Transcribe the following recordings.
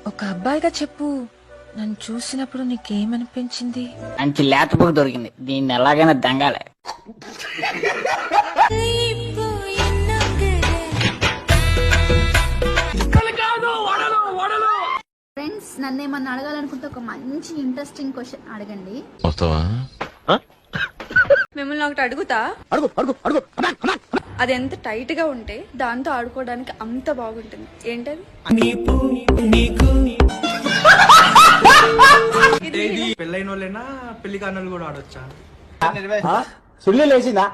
ఒక అబ్బాయిగా చెప్పు, నన్ను చూసినప్పుడు నీకేమనిపించింది? మంచి లేతపుకు దొరికింది, దీన్ని ఎలాగైనా దంగాలి. ఫ్రెండ్స్, నన్ను ఏమన్నా అడగాలనుకుంటే ఒక మంచి ఇంట్రెస్టింగ్ క్వశ్చన్ అడగండి. మిమ్మల్ని ఒకటి అడుగుతా. అది ఎంత టైట్ గా ఉంటే దాంతో ఆడుకోవడానికి అంత బాగుంటుంది, ఏంటది? పెళ్ళైన వాళ్ళైనా పెళ్లి కాని కూడా ఆడొచ్చా? సుల్లి లేచిందా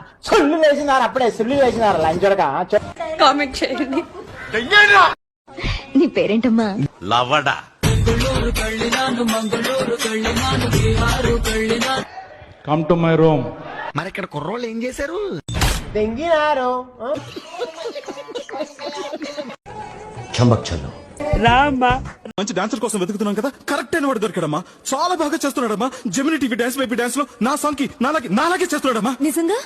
అప్పుడే సుల్లి లేచినారు లంచడక. కామెంట్ చేయండి. నీ పేరేంటమ్మా? లవడా. Come to my room. మరి ఇక్కడ కుర్రోళ్ళు ఏం చేశారు? దెంగినారు. మంచి డాన్సర్ కోసం వెతుకుతున్నాం కదా, కరెక్ట్ అయిన వాడు దొరికాడమ్మా. చాలా బాగా చేస్తున్నాడమ్మా. Gemini TV dance baby dance లో నా సాంగ్ కి నాలాగే చేస్తున్నాడమ్మా. నిజంగా?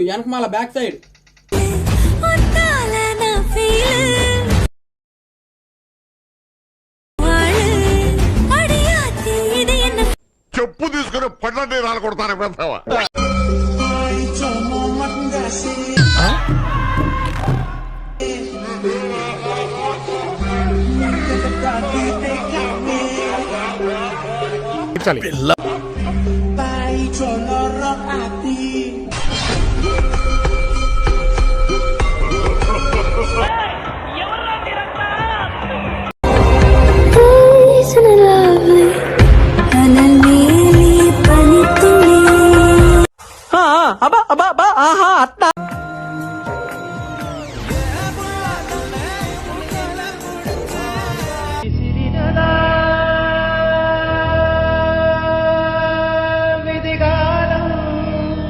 వెనకమాల బ్యాక్ సైడ్ చెప్పు తీసుకుని పడ్డంటే రాలు కొడతాను పెడతావా? పిల్ల